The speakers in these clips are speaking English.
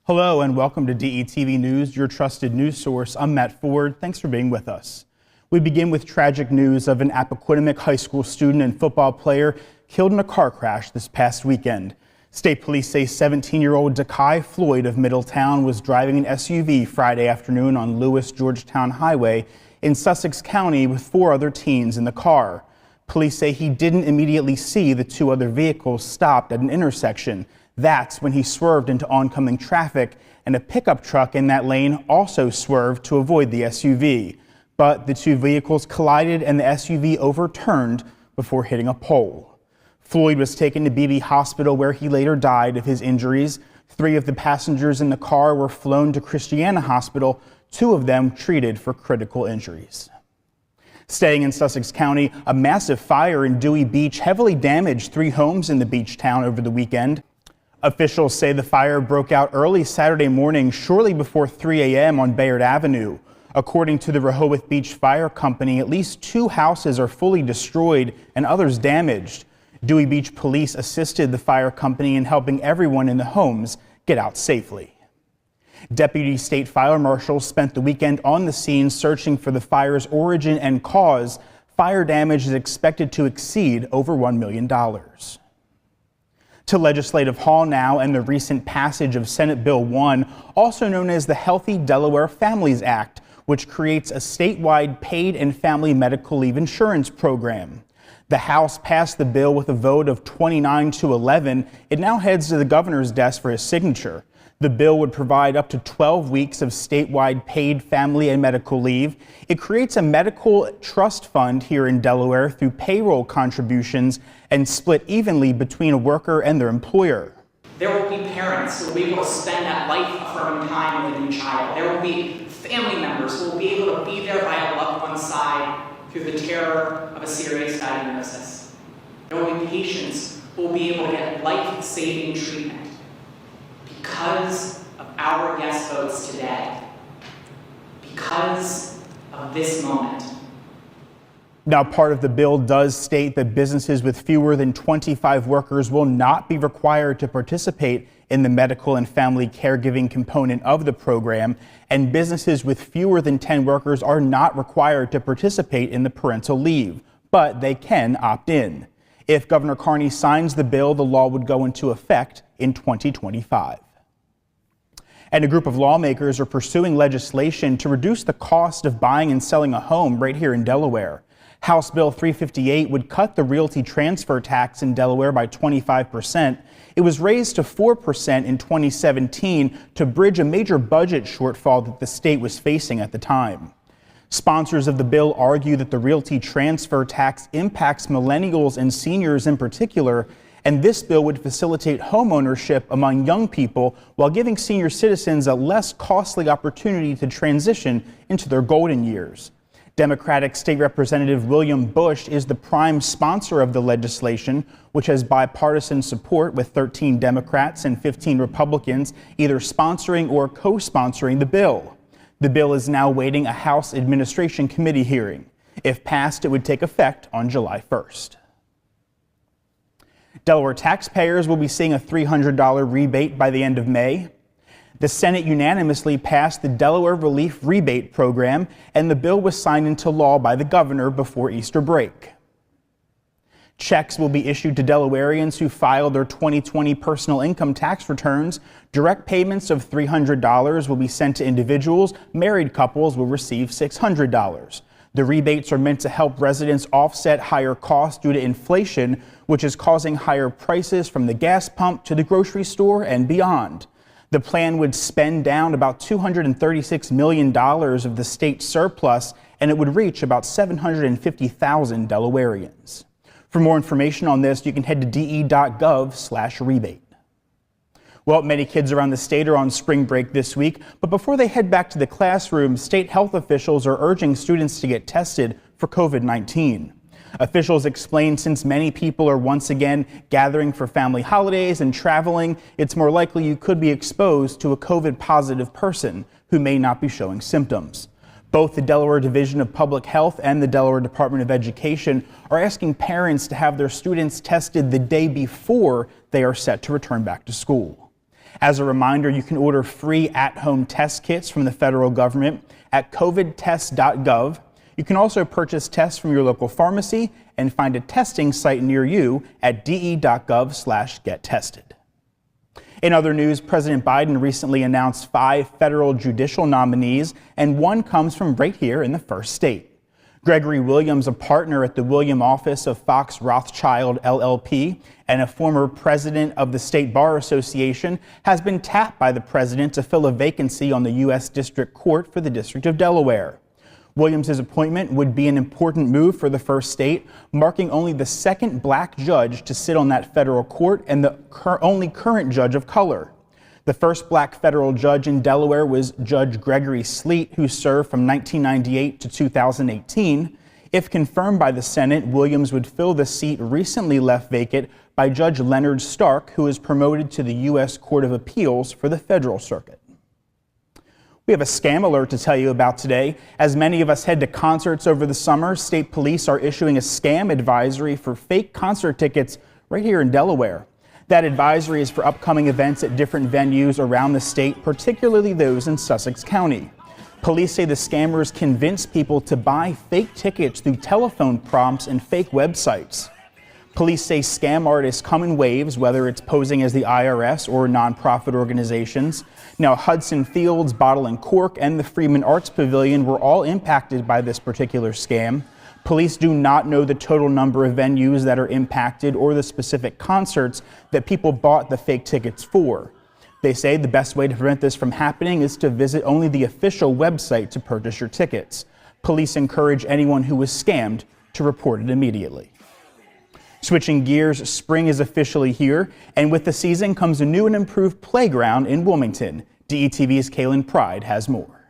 Hello and welcome to DETV News, your trusted news source. I'm Matt Ford. Thanks for being with us. We begin with tragic news of an Appoquinimink High School student and football player killed in a car crash this past weekend. State police say 17-year-old Dekai Floyd of Middletown was driving an SUV Friday afternoon on Lewis-Georgetown Highway in Sussex County with 4 other teens in the car. Police say he didn't immediately see the 2 other vehicles stopped at an intersection. That's when he swerved into oncoming traffic, and a pickup truck in that lane also swerved to avoid the SUV. But the 2 vehicles collided and the SUV overturned before hitting a pole. Floyd was taken to BB Hospital where he later died of his injuries. 3 of the passengers in the car were flown to Christiana Hospital, 2 of them treated for critical injuries. Staying in Sussex County, a massive fire in Dewey Beach heavily damaged 3 homes in the beach town over the weekend. Officials say the fire broke out early Saturday morning, shortly before 3 a.m. on Bayard Avenue. According to the Rehoboth Beach Fire Company, at least 2 houses are fully destroyed and others damaged. Dewey Beach Police assisted the fire company in helping everyone in the homes get out safely. Deputy State Fire Marshals spent the weekend on the scene searching for the fire's origin and cause. Fire damage is expected to exceed over $1 million. To Legislative Hall now and the recent passage of Senate Bill 1, also known as the Healthy Delaware Families Act, which creates a statewide paid and family medical leave insurance program. The House passed the bill with a vote of 29 to 11. It now heads to the governor's desk for his signature. The bill would provide up to 12 weeks of statewide paid family and medical leave. It creates a medical trust fund here in Delaware through payroll contributions and split evenly between a worker and their employer. There will be parents who will be able to spend that life-affirming time with a new child. There will be family members who will be able to be there by a loved one's side through the terror of a serious diagnosis. There will be patients who will be able to get life-saving treatment. Because of our yes votes today, because of this moment. Now, part of the bill does state that businesses with fewer than 25 workers will not be required to participate in the medical and family caregiving component of the program, and businesses with fewer than 10 workers are not required to participate in the parental leave, but they can opt in. If Governor Carney signs the bill, the law would go into effect in 2025. And a group of lawmakers are pursuing legislation to reduce the cost of buying and selling a home right here in Delaware. House Bill 358 would cut the realty transfer tax in Delaware by 25%. It was raised to 4% in 2017 to bridge a major budget shortfall that the state was facing at the time. Sponsors of the bill argue that the realty transfer tax impacts millennials and seniors in particular, and this bill would facilitate homeownership among young people while giving senior citizens a less costly opportunity to transition into their golden years. Democratic State Representative William Bush is the prime sponsor of the legislation, which has bipartisan support with 13 Democrats and 15 Republicans either sponsoring or co-sponsoring the bill. The bill is now waiting a House Administration Committee hearing. If passed, it would take effect on July 1st. Delaware taxpayers will be seeing a $300 rebate by the end of May. The Senate unanimously passed the Delaware Relief Rebate Program, and the bill was signed into law by the governor before Easter break. Checks will be issued to Delawareans who filed their 2020 personal income tax returns. Direct payments of $300 will be sent to individuals. Married couples will receive $600. The rebates are meant to help residents offset higher costs due to inflation, which is causing higher prices from the gas pump to the grocery store and beyond. The plan would spend down about $236 million of the state surplus, and it would reach about 750,000 Delawareans. For more information on this, you can head to de.gov/rebate. Well, many kids around the state are on spring break this week, but before they head back to the classroom, state health officials are urging students to get tested for COVID-19. Officials explain since many people are once again gathering for family holidays and traveling, it's more likely you could be exposed to a COVID-positive person who may not be showing symptoms. Both the Delaware Division of Public Health and the Delaware Department of Education are asking parents to have their students tested the day before they are set to return back to school. As a reminder, you can order free at-home test kits from the federal government at covidtest.gov. You can also purchase tests from your local pharmacy and find a testing site near you at de.gov/gettested. In other news, President Biden recently announced 5 federal judicial nominees, and one comes from right here in the first state. Gregory Williams, a partner at the William office of Fox Rothschild LLP and a former president of the State Bar Association, has been tapped by the president to fill a vacancy on the U.S. District Court for the District of Delaware. Williams' appointment would be an important move for the first state, marking only the second black judge to sit on that federal court and the only current judge of color. The first black federal judge in Delaware was Judge Gregory Sleet, who served from 1998 to 2018. If confirmed by the Senate, Williams would fill the seat recently left vacant by Judge Leonard Stark, who was promoted to the U.S. Court of Appeals for the Federal Circuit. We have a scam alert to tell you about today. As many of us head to concerts over the summer, state police are issuing a scam advisory for fake concert tickets right here in Delaware. That advisory is for upcoming events at different venues around the state, particularly those in Sussex County. Police say the scammers convince people to buy fake tickets through telephone prompts and fake websites. Police say scam artists come in waves, whether it's posing as the IRS or nonprofit organizations. Now, Hudson Fields, Bottle and Cork, and the Freeman Arts Pavilion were all impacted by this particular scam. Police do not know the total number of venues that are impacted or the specific concerts that people bought the fake tickets for. They say the best way to prevent this from happening is to visit only the official website to purchase your tickets. Police encourage anyone who was scammed to report it immediately. Switching gears, spring is officially here, and with the season comes a new and improved playground in Wilmington. DETV's Kaylin Pride has more.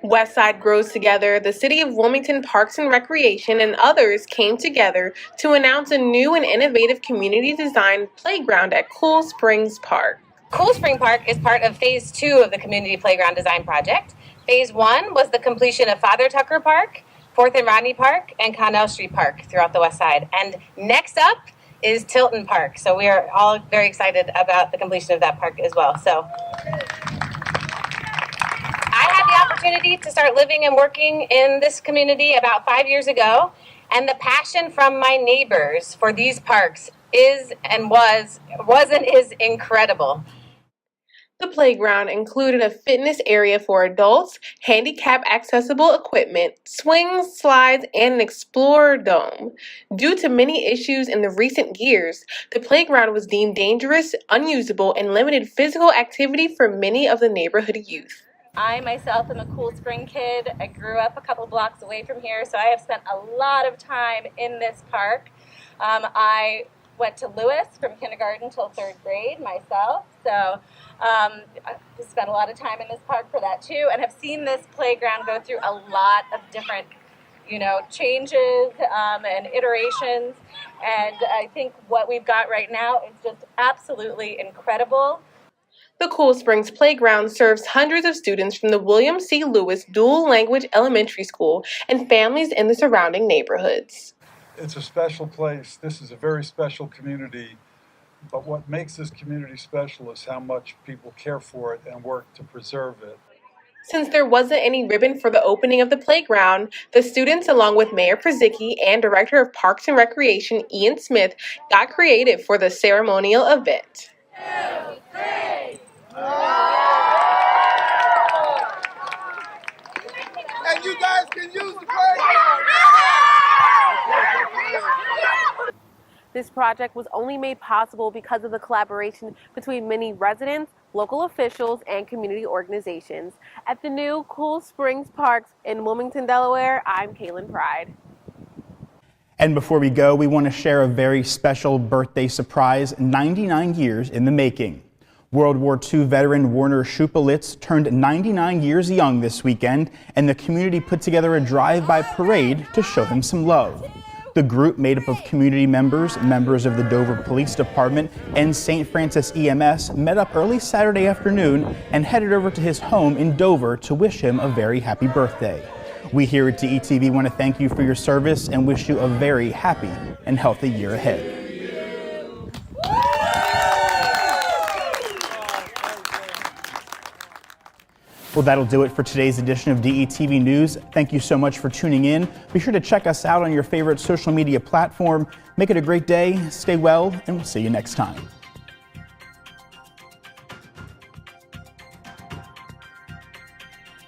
Westside Grows Together, the City of Wilmington Parks and Recreation, and others came together to announce a new and innovative community-designed playground at Cool Springs Park. Cool Spring Park is part of Phase 2 of the Community Playground Design Project. Phase 1 was the completion of Father Tucker Park, 4th and Rodney Park, and Connell Street Park throughout the West Side. And next up is Tilton Park. So we are all very excited about the completion of that park as well. So I had the opportunity to start living and working in this community about 5 years ago, and the passion from my neighbors for these parks is incredible. The playground included a fitness area for adults, handicap-accessible equipment, swings, slides, and an explorer dome. Due to many issues in the recent years, the playground was deemed dangerous, unusable, and limited physical activity for many of the neighborhood youth. I myself am a Cool Spring kid. I grew up a couple blocks away from here, so I have spent a lot of time in this park. I went to Lewis from kindergarten till 3rd grade myself, so I spent a lot of time in this park for that too, and have seen this playground go through a lot of different, changes and iterations, and I think what we've got right now is just absolutely incredible. The Cool Springs Playground serves hundreds of students from the William C. Lewis Dual Language Elementary School and families in the surrounding neighborhoods. It's a special place. This is a very special community, but what makes this community special is how much people care for it and work to preserve it. Since there wasn't any ribbon for the opening of the playground, the students, along with Mayor Przicki and Director of Parks and Recreation Ian Smith, got creative for the ceremonial event. 2, 3. And you guys can use the playground. This project was only made possible because of the collaboration between many residents, local officials, and community organizations. At the new Cool Springs Parks in Wilmington, Delaware, I'm Kaylin Pride. And before we go, we want to share a very special birthday surprise, 99 years in the making. World War II veteran Warner Schupelitz turned 99 years young this weekend, and the community put together a drive-by parade to show him some love. The group, made up of community members, members of the Dover Police Department, and St. Francis EMS, met up early Saturday afternoon and headed over to his home in Dover to wish him a very happy birthday. We here at DETV want to thank you for your service and wish you a very happy and healthy year ahead. Well, that'll do it for today's edition of DETV News. Thank you so much for tuning in. Be sure to check us out on your favorite social media platform. Make it a great day, stay well, and we'll see you next time.